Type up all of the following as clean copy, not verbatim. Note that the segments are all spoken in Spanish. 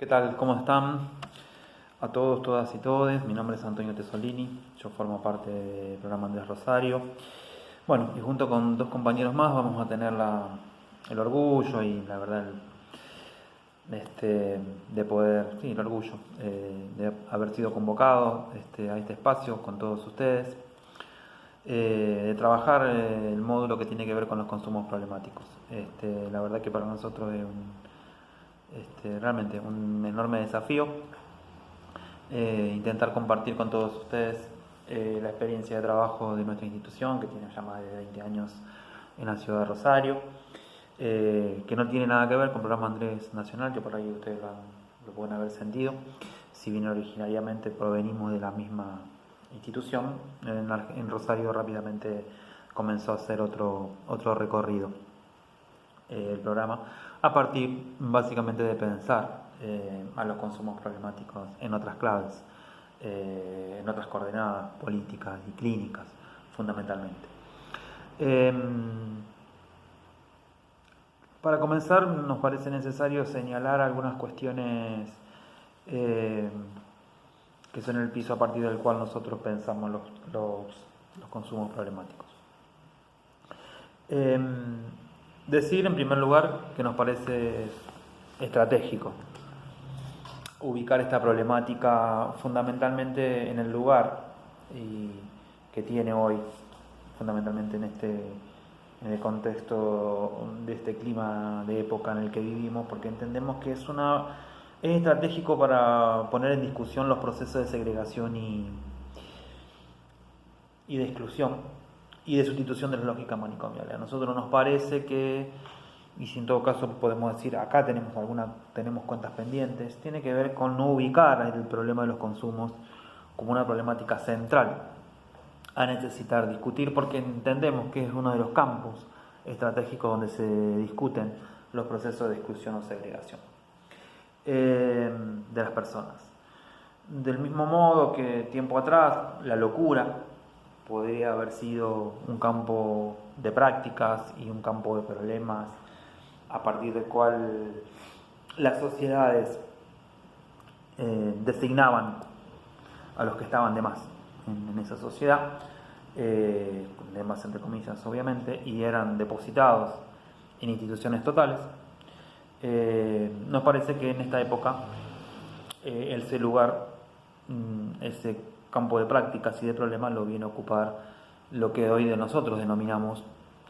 ¿Qué tal? ¿Cómo están? A todos, todas y todes. Mi nombre es Antonio Tesolini. Yo formo parte del programa Andrés Rosario. Bueno, y junto con dos compañeros más vamos a tener el orgullo y la verdad de poder, sí, el orgullo de haber sido convocado a este espacio con todos ustedes, de trabajar el módulo que tiene que ver con los consumos problemáticos. La verdad que para nosotros es realmente un enorme desafío intentar compartir con todos ustedes la experiencia de trabajo de nuestra institución, que tiene ya más de 20 años en la ciudad de Rosario, que no tiene nada que ver con el programa Andrés Nacional, que por ahí ustedes lo pueden haber sentido, si bien originariamente provenimos de la misma institución. En Rosario rápidamente comenzó a hacer otro recorrido el programa, a partir básicamente de pensar a los consumos problemáticos en otras claves, en otras coordenadas políticas y clínicas, fundamentalmente. Para comenzar, nos parece necesario señalar algunas cuestiones que son el piso a partir del cual nosotros pensamos los consumos problemáticos. Decir en primer lugar que nos parece estratégico ubicar esta problemática fundamentalmente en el lugar que tiene hoy, fundamentalmente en el contexto de este clima de época en el que vivimos, porque entendemos que es estratégico para poner en discusión los procesos de segregación y de exclusión y de sustitución de la lógica manicomial. A nosotros nos parece que, y si en todo caso podemos decir, acá tenemos cuentas pendientes, tiene que ver con no ubicar el problema de los consumos como una problemática central a necesitar discutir, porque entendemos que es uno de los campos estratégicos donde se discuten los procesos de exclusión o segregación de las personas. Del mismo modo que tiempo atrás la locura podría haber sido un campo de prácticas y un campo de problemas a partir del cual las sociedades designaban a los que estaban de más en esa sociedad, de más entre comillas obviamente, y eran depositados en instituciones totales. Nos parece que en esta época ese lugar, ese campo de prácticas y de problemas lo viene a ocupar lo que hoy de nosotros denominamos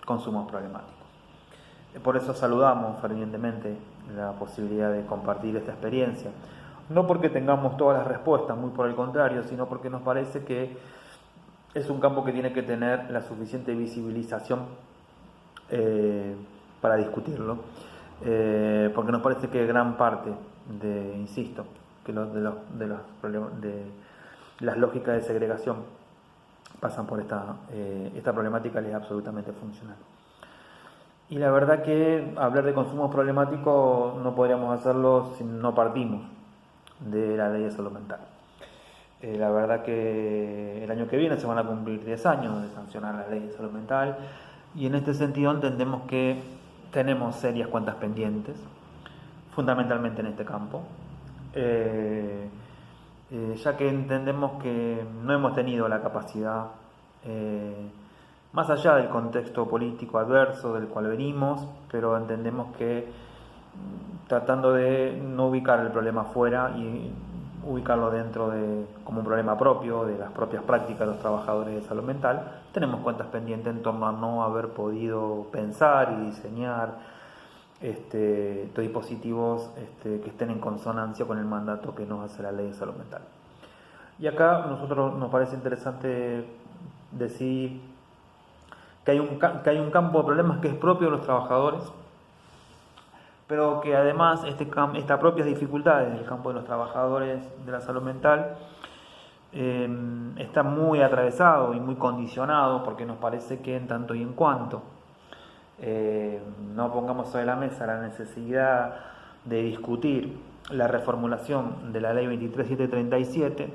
consumos problemáticos. Por eso saludamos fervientemente la posibilidad de compartir esta experiencia, no porque tengamos todas las respuestas, muy por el contrario, sino porque nos parece que es un campo que tiene que tener la suficiente visibilización para discutirlo, porque nos parece que gran parte insisto, que de las lógicas de segregación pasan por esta problemática, y es absolutamente funcional. Y la verdad que hablar de consumos problemáticos no podríamos hacerlo si no partimos de la ley de salud mental. La verdad que el año que viene se van a cumplir 10 años de sancionar la ley de salud mental, y en este sentido entendemos que tenemos serias cuentas pendientes, fundamentalmente en este campo, ya que entendemos que no hemos tenido la capacidad, más allá del contexto político adverso del cual venimos, pero entendemos que tratando de no ubicar el problema fuera y ubicarlo como un problema propio de las propias prácticas de los trabajadores de salud mental, tenemos cuentas pendientes en torno a no haber podido pensar y diseñar dispositivos que estén en consonancia con el mandato que nos hace la ley de salud mental. Y acá nos parece interesante decir que hay un campo de problemas que es propio de los trabajadores, pero que además estas propias dificultades del campo de los trabajadores de la salud mental está muy atravesado y muy condicionado, porque nos parece que en tanto y en cuanto no pongamos sobre la mesa la necesidad de discutir la reformulación de la ley 23737,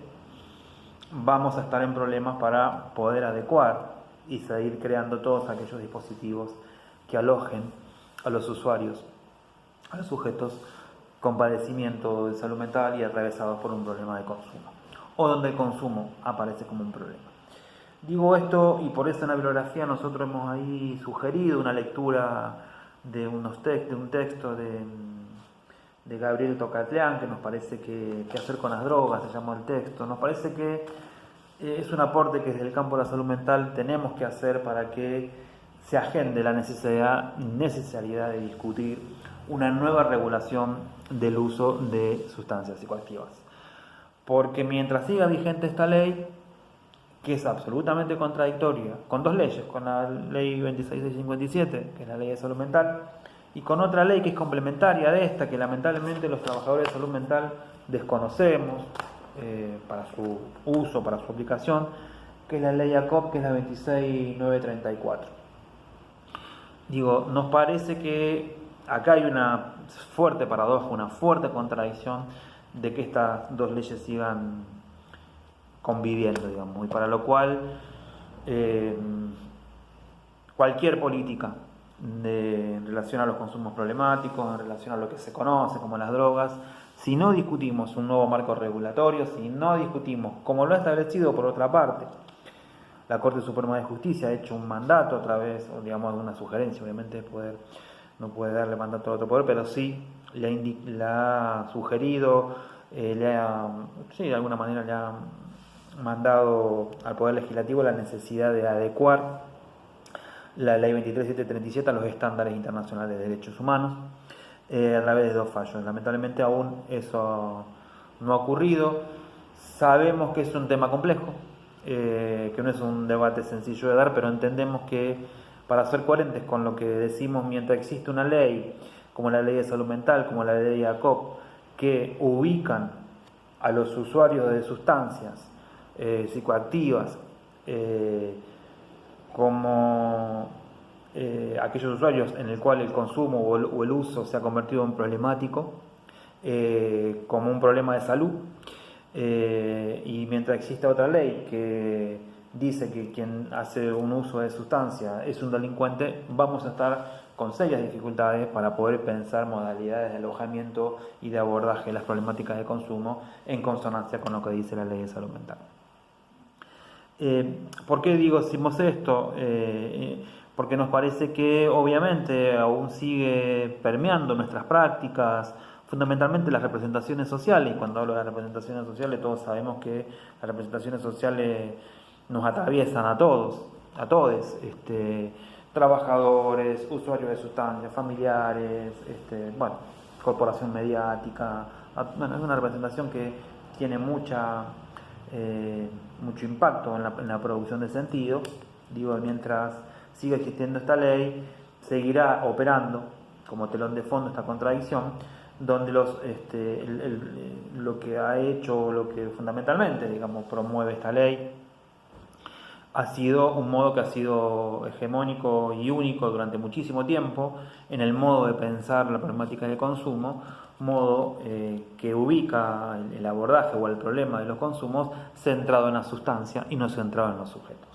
vamos a estar en problemas para poder adecuar y seguir creando todos aquellos dispositivos que alojen a los usuarios, a los sujetos con padecimiento de salud mental y atravesados por un problema de consumo, o donde el consumo aparece como un problema. Digo esto y por eso en la bibliografía nosotros hemos ahí sugerido una lectura de un texto de Gabriel Tocatlián, que nos parece que ¿Qué hacer con las drogas?, se llama el texto. Nos parece que es un aporte que desde el campo de la salud mental tenemos que hacer para que se agende la necesidad de discutir una nueva regulación del uso de sustancias psicoactivas. Porque mientras siga vigente esta ley, que es absolutamente contradictoria con dos leyes, con la ley 26657, que es la ley de salud mental, y con otra ley que es complementaria de esta, que lamentablemente los trabajadores de salud mental desconocemos para su uso, para su aplicación, que es la ley ACOP, que es la 26934. Digo, nos parece que acá hay una fuerte paradoja, una fuerte contradicción de que estas dos leyes sigan conviviendo, digamos, y para lo cual cualquier política en relación a los consumos problemáticos, en relación a lo que se conoce como las drogas, si no discutimos un nuevo marco regulatorio, si no discutimos, como lo ha establecido por otra parte la Corte Suprema de Justicia, ha hecho un mandato a través, digamos, de una sugerencia, obviamente no puede darle mandato a otro poder, pero sí le ha sugerido, de alguna manera le ha mandado al Poder Legislativo la necesidad de adecuar la Ley 23737 a los estándares internacionales de derechos humanos a través de dos fallos. Lamentablemente aún eso no ha ocurrido. Sabemos que es un tema complejo, que no es un debate sencillo de dar, pero entendemos que para ser coherentes con lo que decimos mientras existe una ley, como la ley de salud mental, como la ley ACOP, que ubican a los usuarios de sustancias psicoactivas como aquellos usuarios en el cual el consumo o el uso se ha convertido en problemático, como un problema de salud, y mientras exista otra ley que dice que quien hace un uso de sustancia es un delincuente, vamos a estar con serias dificultades para poder pensar modalidades de alojamiento y de abordaje de las problemáticas de consumo en consonancia con lo que dice la ley de salud mental. ¿Por qué decimos esto? Porque nos parece que obviamente aún sigue permeando nuestras prácticas, fundamentalmente las representaciones sociales, y cuando hablo de las representaciones sociales todos sabemos que las representaciones sociales nos atraviesan a todos, trabajadores, usuarios de sustancias, familiares, corporación mediática, es una representación que tiene mucho impacto en la producción de sentido. Digo, mientras siga existiendo esta ley, seguirá operando como telón de fondo esta contradicción, donde lo que ha hecho, lo que fundamentalmente, digamos, promueve esta ley, ha sido un modo que ha sido hegemónico y único durante muchísimo tiempo en el modo de pensar la problemática del consumo, modo que ubica el abordaje o el problema de los consumos centrado en la sustancia y no centrado en los sujetos.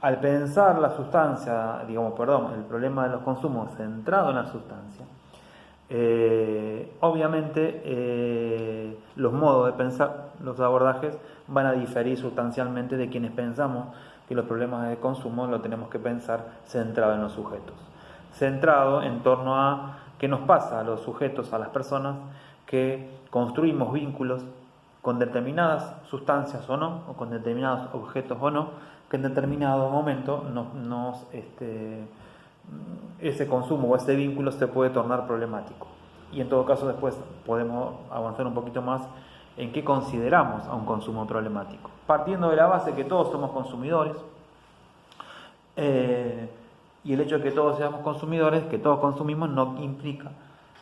Al pensar la sustancia, el problema de los consumos centrado en la sustancia, obviamente los modos de pensar, los abordajes van a diferir sustancialmente de quienes pensamos que los problemas de consumo lo tenemos que pensar centrado en los sujetos, centrado en torno a qué nos pasa a los sujetos, a las personas que construimos vínculos con determinadas sustancias o no, o con determinados objetos o no, que en determinado momento ese consumo o ese vínculo se puede tornar problemático. Y en todo caso después podemos avanzar un poquito más en qué consideramos a un consumo problemático. Partiendo de la base que todos somos consumidores, y el hecho de que todos seamos consumidores, que todos consumimos, no implica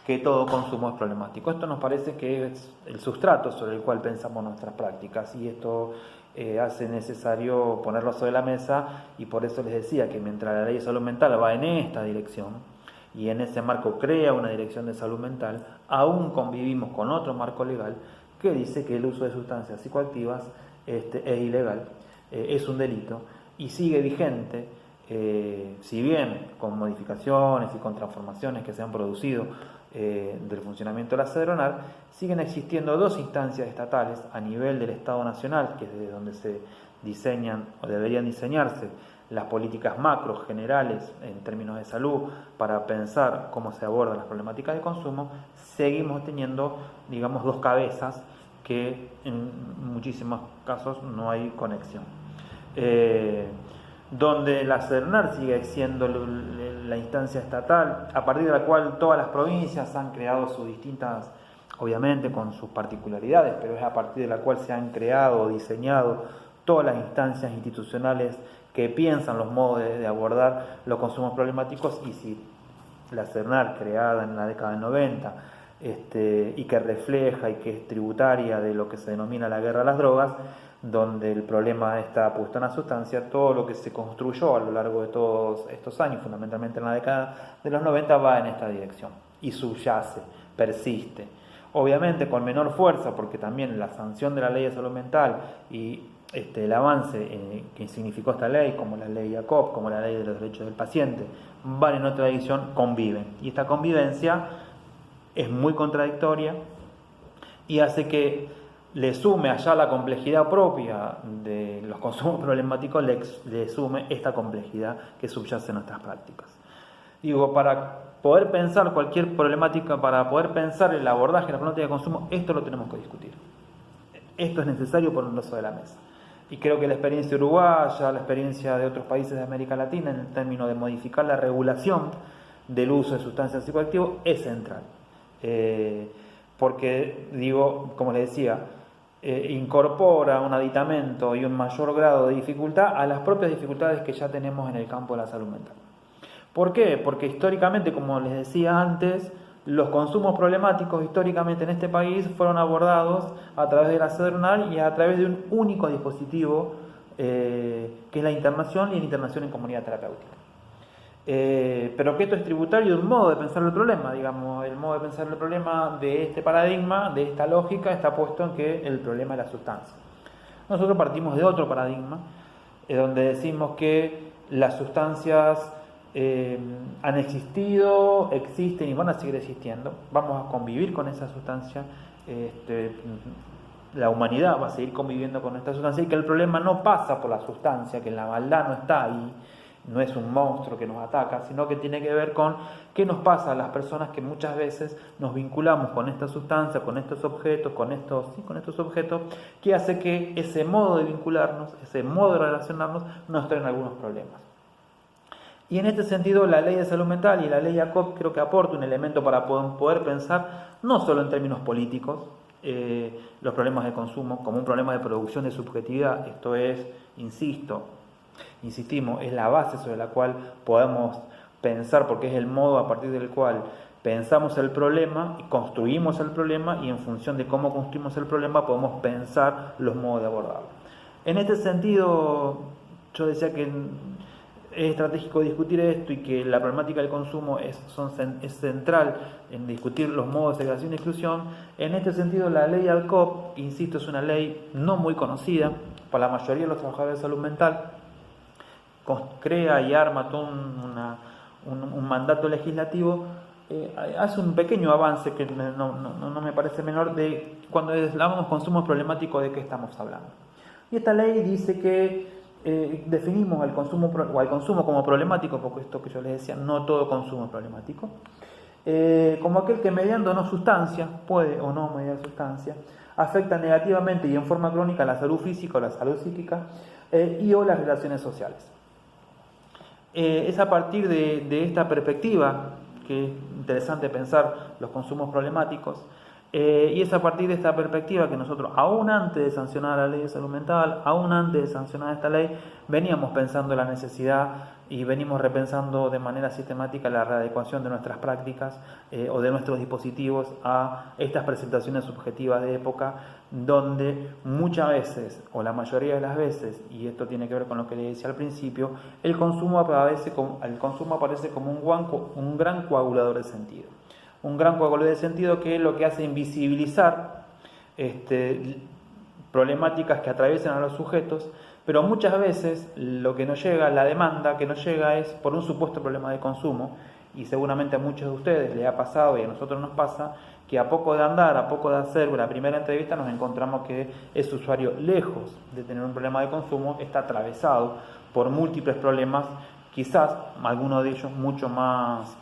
que todo consumo es problemático. Esto nos parece que es el sustrato sobre el cual pensamos nuestras prácticas, y esto hace necesario ponerlo sobre la mesa, y por eso les decía que mientras la ley de salud mental va en esta dirección y en ese marco crea una dirección de salud mental, aún convivimos con otro marco legal que dice que el uso de sustancias psicoactivas es ilegal, es un delito, y sigue vigente, si bien con modificaciones y con transformaciones que se han producido del funcionamiento de la Cedronar, siguen existiendo dos instancias estatales a nivel del Estado Nacional, que es desde donde se diseñan o deberían diseñarse las políticas macro generales en términos de salud para pensar cómo se abordan las problemáticas de consumo. Seguimos teniendo, digamos, dos cabezas que en muchísimos casos no hay conexión. Donde la Cedronar sigue siendo la instancia estatal, a partir de la cual todas las provincias han creado sus distintas, obviamente con sus particularidades, pero es a partir de la cual se han creado o diseñado todas las instancias institucionales que piensan los modos de abordar los consumos problemáticos. Y si la Cedronar, creada en la década del 90, y que refleja y que es tributaria de lo que se denomina la guerra a las drogas, donde el problema está puesto en la sustancia, todo lo que se construyó a lo largo de todos estos años, fundamentalmente en la década de los 90, va en esta dirección y subyace, persiste. Obviamente con menor fuerza, porque también la sanción de la ley de salud mental y el avance que significó esta ley, como la ley ACOP, como la ley de los derechos del paciente, van en otra dirección, conviven. Y esta convivencia es muy contradictoria y hace que le sume allá la complejidad propia de los consumos problemáticos, le sume esta complejidad que subyace en nuestras prácticas. Digo, para poder pensar cualquier problemática, para poder pensar el abordaje de la problemática de consumo, esto lo tenemos que discutir. Esto es necesario ponerlo sobre la mesa. Y creo que la experiencia uruguaya, la experiencia de otros países de América Latina, en el término de modificar la regulación del uso de sustancias psicoactivas, es central. Porque, digo, como les decía, incorpora un aditamento y un mayor grado de dificultad a las propias dificultades que ya tenemos en el campo de la salud mental. ¿Por qué? Porque históricamente, como les decía antes, los consumos problemáticos históricamente en este país fueron abordados a través de la Cedronar y a través de un único dispositivo, que es la internación y la internación en comunidad terapéutica. Pero que esto es tributario de un modo de pensar el problema, digamos, el modo de pensar el problema de este paradigma, de esta lógica, está puesto en que el problema es la sustancia. Nosotros partimos de otro paradigma, donde decimos que las sustancias han existido, existen y van a seguir existiendo. Vamos a convivir con esa sustancia, la humanidad va a seguir conviviendo con esta sustancia, y que el problema no pasa por la sustancia, que la maldad no está ahí, no es un monstruo que nos ataca, sino que tiene que ver con qué nos pasa a las personas que muchas veces nos vinculamos con esta sustancia, con estos objetos, con estos objetos, que hace que ese modo de vincularnos, ese modo de relacionarnos, nos traen algunos problemas. Y en este sentido, la ley de salud mental y la ley ACOP creo que aporta un elemento para poder pensar, no solo en términos políticos, los problemas de consumo como un problema de producción de subjetividad. Esto es, insistimos, es la base sobre la cual podemos pensar, porque es el modo a partir del cual pensamos el problema y construimos el problema, y en función de cómo construimos el problema podemos pensar los modos de abordarlo. En este sentido, yo decía que es estratégico discutir esto, y que la problemática del consumo es central en discutir los modos de segregación y exclusión. En este sentido, la ley ALCOP, insisto, es una ley no muy conocida por la mayoría de los trabajadores de salud mental. Crea y arma todo un mandato legislativo, hace un pequeño avance que no me parece menor de cuando hablamos de consumos problemáticos, de qué estamos hablando. Y esta ley dice que definimos al consumo como problemático, porque esto que yo les decía, no todo consumo es problemático, como aquel que mediando no sustancia, puede o no mediar sustancia, afecta negativamente y en forma crónica la salud física o la salud psíquica, y o las relaciones sociales. Es a partir de esta perspectiva que es interesante pensar los consumos problemáticos, y es a partir de esta perspectiva que nosotros, aún antes de sancionar la ley de salud mental, aún antes de sancionar esta ley, veníamos pensando la necesidad y venimos repensando de manera sistemática la readecuación de nuestras prácticas o de nuestros dispositivos a estas presentaciones subjetivas de época, donde muchas veces, o la mayoría de las veces, y esto tiene que ver con lo que le decía al principio, el consumo aparece como un gran coagulador de sentido. Un gran coagulador de sentido que es lo que hace invisibilizar problemáticas que atraviesan a los sujetos, pero muchas veces lo que nos llega, la demanda que nos llega, es por un supuesto problema de consumo, y seguramente a muchos de ustedes les ha pasado y a nosotros nos pasa, que a poco de andar, a poco de hacer la primera entrevista nos encontramos que ese usuario, lejos de tener un problema de consumo, está atravesado por múltiples problemas, quizás algunos de ellos mucho más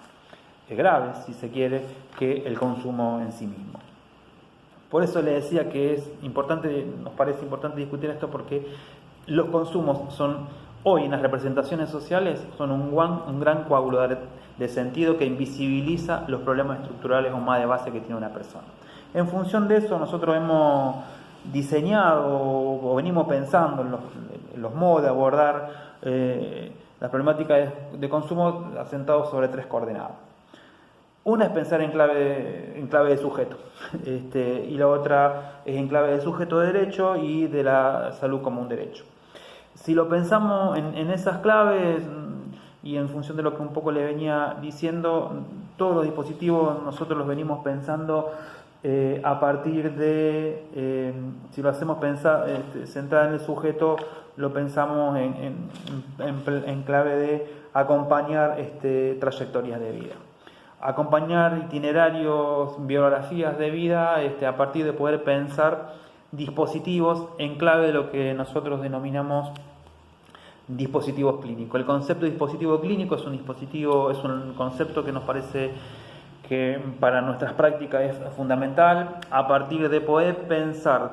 graves, si se quiere, que el consumo en sí mismo. Por eso le decía que es importante, nos parece importante discutir esto, porque los consumos son, hoy en las representaciones sociales, son un gran coágulo de sentido que invisibiliza los problemas estructurales o más de base que tiene una persona. En función de eso, nosotros hemos diseñado o venimos pensando en los modos de abordar la problemática de consumo asentados sobre 3 coordenadas. Una es pensar en clave de sujeto, y la otra es en clave de sujeto de derecho y de la salud como un derecho. Si lo pensamos en esas claves y en función de lo que un poco le venía diciendo, todos los dispositivos nosotros los venimos pensando a partir de, si lo hacemos pensar centrado en el sujeto, lo pensamos en clave de acompañar trayectorias de vida. Acompañar itinerarios, biografías de vida, a partir de poder pensar dispositivos en clave de lo que nosotros denominamos dispositivos clínicos. El concepto de dispositivo clínico es un concepto que nos parece que para nuestras prácticas es fundamental, a partir de poder pensar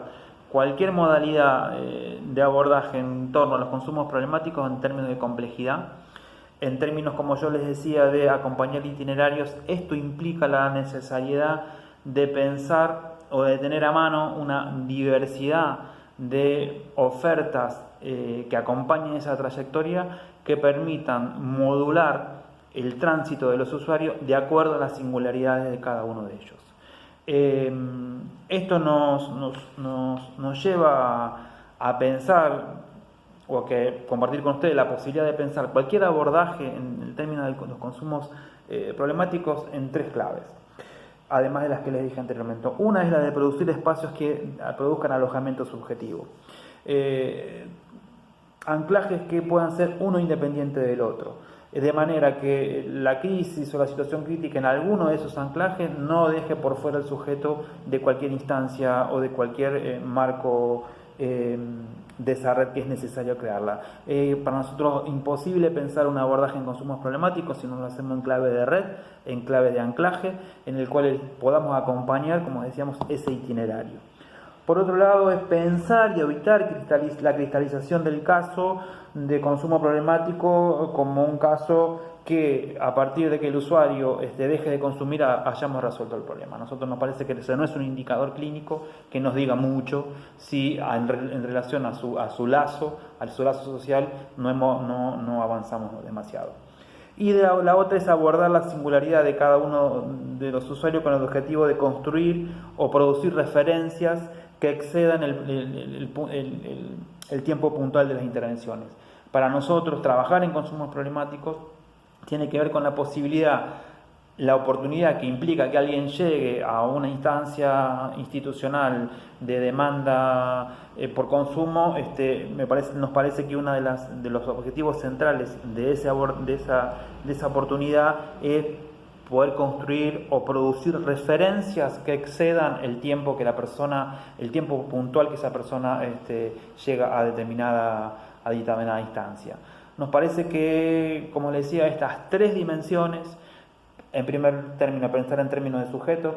cualquier modalidad de abordaje en torno a los consumos problemáticos en términos de complejidad. En términos, como yo les decía, de acompañar itinerarios, esto implica la necesidad de pensar o de tener a mano una diversidad de ofertas que acompañen esa trayectoria, que permitan modular el tránsito de los usuarios de acuerdo a las singularidades de cada uno de ellos. Esto nos lleva a pensar, o a compartir con ustedes la posibilidad de pensar cualquier abordaje en el término de los consumos problemáticos en 3 claves, además de las que les dije anteriormente. Una es la de producir espacios que produzcan alojamiento subjetivo, anclajes que puedan ser uno independiente del otro, de manera que la crisis o la situación crítica en alguno de esos anclajes no deje por fuera el sujeto de cualquier instancia o de cualquier marco de esa red que es necesario crearla. Para nosotros imposible pensar un abordaje en consumos problemáticos si no lo hacemos en clave de red, en clave de anclaje, en el cual podamos acompañar, como decíamos, ese itinerario. Por otro lado, es pensar y evitar la cristalización del caso de consumo problemático como un caso que, a partir de que el usuario deje de consumir, hayamos resuelto el problema. A nosotros nos parece que ese no es un indicador clínico que nos diga mucho si en relación a su lazo social no avanzamos demasiado. Y la otra es abordar la singularidad de cada uno de los usuarios con el objetivo de construir o producir referencias que excedan el tiempo puntual de las intervenciones. Para nosotros, trabajar en consumos problemáticos tiene que ver con la posibilidad, la oportunidad que implica que alguien llegue a una instancia institucional de demanda por consumo. Nos parece que uno de los objetivos centrales de esa oportunidad es poder construir o producir referencias que excedan el tiempo puntual que esa persona llega a determinada instancia. Nos parece que, como les decía, estas 3 dimensiones, en primer término, pensar en términos de sujeto,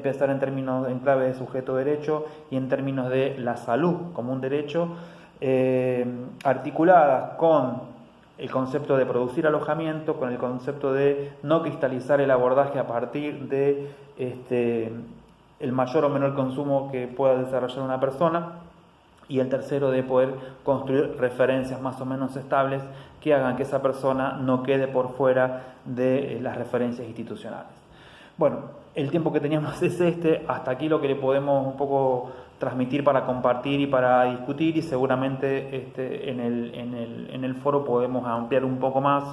pensar en clave de sujeto-derecho y en términos de la salud como un derecho, articuladas con el concepto de producir alojamiento, con el concepto de no cristalizar el abordaje a partir de el mayor o menor consumo que pueda desarrollar una persona, y el tercero de poder construir referencias más o menos estables que hagan que esa persona no quede por fuera de las referencias institucionales. Bueno, el tiempo que teníamos es hasta aquí lo que le podemos un poco transmitir para compartir y para discutir, y seguramente en el foro podemos ampliar un poco más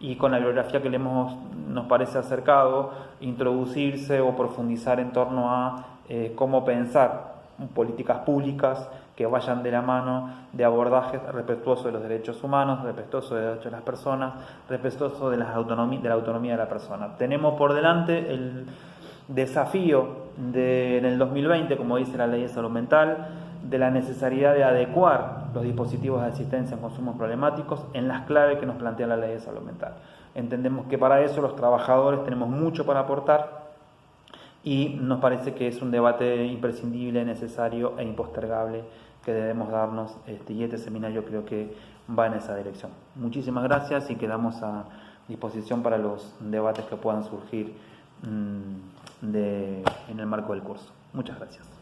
y con la bibliografía que nos parece acercado, introducirse o profundizar en torno a cómo pensar políticas públicas que vayan de la mano de abordajes respetuosos de los derechos humanos, respetuosos de los derechos de las personas, respetuosos de la autonomía de la persona. Tenemos por delante el desafío en el 2020, como dice la ley de salud mental, de la necesidad de adecuar los dispositivos de asistencia en consumos problemáticos en las claves que nos plantea la ley de salud mental. Entendemos que para eso los trabajadores tenemos mucho para aportar y nos parece que es un debate imprescindible, necesario e impostergable que debemos darnos, y este seminario creo que va en esa dirección. Muchísimas gracias y quedamos a disposición para los debates que puedan surgir en el marco del curso. Muchas gracias.